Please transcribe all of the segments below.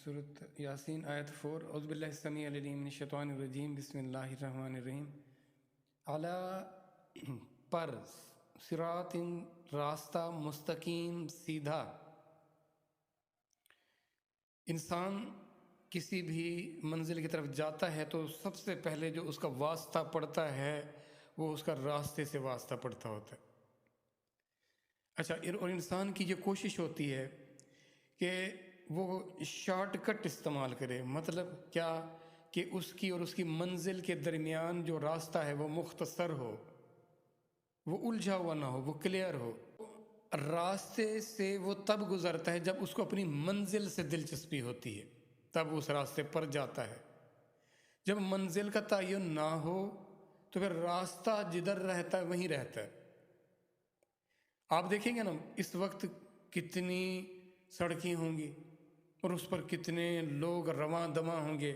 سورۃ یاسین آیت 4 اعوذ باللہ السمیع العلیم من الشیطان الرجیم بسم اللہ الرحمن الرحیم علی پر صراط راستہ مستقیم سیدھا۔ انسان کسی بھی منزل کی طرف جاتا ہے تو سب سے پہلے جو اس کا واسطہ پڑتا ہے وہ اس کا راستے سے واسطہ پڑتا ہوتا ہے۔ اچھا، اور انسان کی یہ کوشش ہوتی ہے کہ وہ شارٹ کٹ استعمال کرے، مطلب کیا کہ اس کی اور اس کی منزل کے درمیان جو راستہ ہے وہ مختصر ہو، وہ الجھا ہوا نہ ہو، وہ کلیئر ہو۔ راستے سے وہ تب گزرتا ہے جب اس کو اپنی منزل سے دلچسپی ہوتی ہے، تب اس راستے پر جاتا ہے۔ جب منزل کا تعین نہ ہو تو پھر راستہ جدھر رہتا ہے وہیں رہتا ہے۔ آپ دیکھیں گے نا اس وقت کتنی سڑکیں ہوں گی اور اس پر کتنے لوگ رواں دواں ہوں گے۔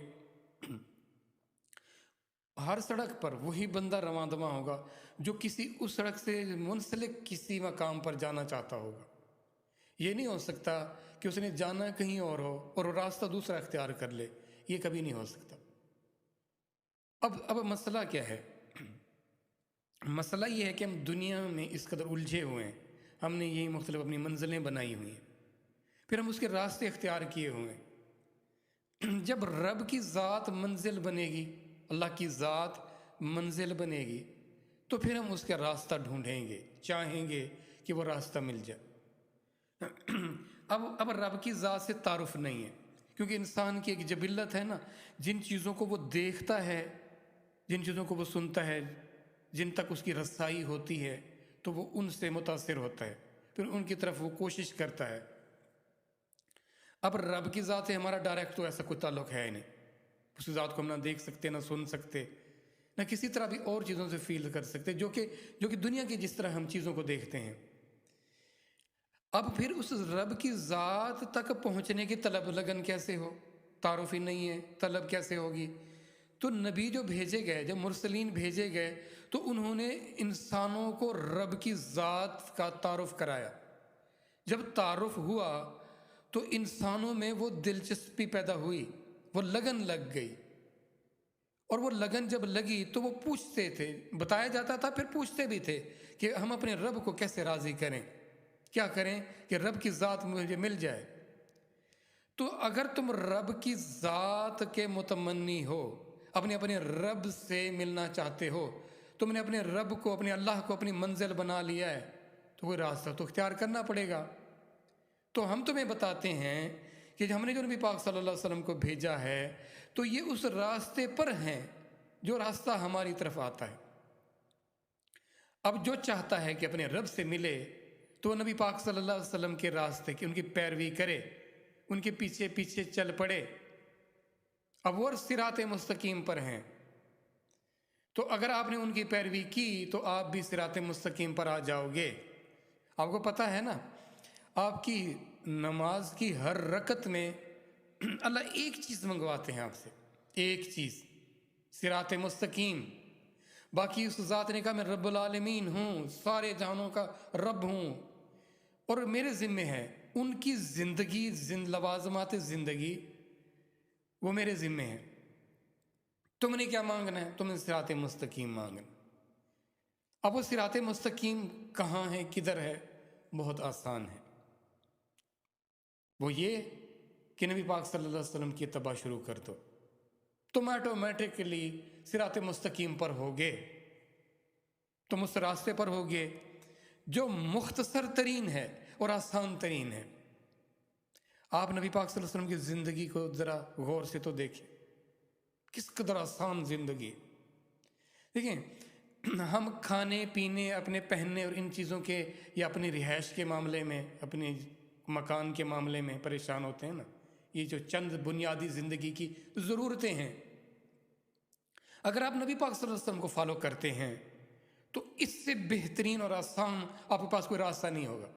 ہر سڑک پر وہی بندہ رواں دواں ہوگا جو کسی اس سڑک سے منسلک کسی مقام پر جانا چاہتا ہوگا۔ یہ نہیں ہو سکتا کہ اس نے جانا کہیں اور ہو اور وہ راستہ دوسرا اختیار کر لے، یہ کبھی نہیں ہو سکتا۔ اب مسئلہ کیا ہے؟ مسئلہ یہ ہے کہ ہم دنیا میں اس قدر الجھے ہوئے ہیں، ہم نے یہی مختلف اپنی منزلیں بنائی ہوئی ہیں، پھر ہم اس کے راستے اختیار کیے ہوئے ہیں۔ جب رب کی ذات منزل بنے گی، اللہ کی ذات منزل بنے گی، تو پھر ہم اس کا راستہ ڈھونڈیں گے، چاہیں گے کہ وہ راستہ مل جائے۔ اب رب کی ذات سے تعارف نہیں ہے، کیونکہ انسان کی ایک جبلت ہے نا، جن چیزوں کو وہ دیکھتا ہے، جن چیزوں کو وہ سنتا ہے، جن تک اس کی رسائی ہوتی ہے تو وہ ان سے متاثر ہوتا ہے، پھر ان کی طرف وہ کوشش کرتا ہے۔ اب رب کی ذات سے ہمارا ڈائریکٹ تو ایسا کوئی تعلق ہے ہی نہیں، اس کی ذات کو ہم نہ دیکھ سکتے، نہ سن سکتے، نہ کسی طرح بھی اور چیزوں سے فیل کر سکتے جو کہ دنیا کی جس طرح ہم چیزوں کو دیکھتے ہیں۔ اب پھر اس رب کی ذات تک پہنچنے کی طلب لگن کیسے ہو؟ تعارف ہی نہیں ہے، طلب کیسے ہوگی؟ تو نبی جو بھیجے گئے، جب مرسلین بھیجے گئے تو انہوں نے انسانوں کو رب کی ذات کا تعارف کرایا۔ جب تعارف ہوا تو انسانوں میں وہ دلچسپی پیدا ہوئی، وہ لگن لگ گئی، اور وہ لگن جب لگی تو وہ پوچھتے تھے، بتایا جاتا تھا، پھر پوچھتے بھی تھے کہ ہم اپنے رب کو کیسے راضی کریں، کیا کریں کہ رب کی ذات مجھے مل جائے۔ تو اگر تم رب کی ذات کے متمنی ہو، اپنے رب سے ملنا چاہتے ہو، تم نے اپنے رب کو، اپنے اللہ کو اپنی منزل بنا لیا ہے، تو کوئی راستہ تو اختیار کرنا پڑے گا۔ تو ہم تمہیں بتاتے ہیں کہ ہم نے جو نبی پاک صلی اللہ علیہ وسلم کو بھیجا ہے تو یہ اس راستے پر ہیں جو راستہ ہماری طرف آتا ہے۔ اب جو چاہتا ہے کہ اپنے رب سے ملے تو نبی پاک صلی اللہ علیہ وسلم کے راستے کی ان کی پیروی کرے، ان کے پیچھے پیچھے چل پڑے۔ اب وہ صراط مستقیم پر ہیں، تو اگر آپ نے ان کی پیروی کی تو آپ بھی صراط مستقیم پر آ جاؤ گے۔ آپ کو پتہ ہے نا، آپ کی نماز کی ہر رکعت میں اللہ ایک چیز منگواتے ہیں آپ سے، ایک چیز، صراط مستقیم۔ باقی اس ذات نے کہا میں رب العالمین ہوں، سارے جہانوں کا رب ہوں، اور میرے ذمہ ہے ان کی زندگی، لوازمات زندگی وہ میرے ذمہ ہیں۔ تم نے کیا مانگنا ہے؟ تم نے صراط مستقیم مانگنا۔ اب وہ صراط مستقیم کہاں ہے، کدھر ہے؟ بہت آسان ہے، وہ یہ کہ نبی پاک صلی اللہ علیہ وسلم کی اتباع شروع کر دو، تم آٹومیٹکلی صراط مستقیم پر ہوگے، تم اس راستے پر ہوگے جو مختصر ترین ہے اور آسان ترین ہے۔ آپ نبی پاک صلی اللہ علیہ وسلم کی زندگی کو ذرا غور سے تو دیکھیں، کس قدر آسان زندگی۔ دیکھیں، ہم کھانے پینے، اپنے پہننے اور ان چیزوں کے یا اپنی رہائش کے معاملے میں، اپنے مکان کے معاملے میں پریشان ہوتے ہیں نا، یہ جو چند بنیادی زندگی کی ضرورتیں ہیں، اگر آپ نبی پاک صلی اللہ علیہ وسلم کو فالو کرتے ہیں تو اس سے بہترین اور آسان آپ کے پاس کوئی راستہ نہیں ہوگا۔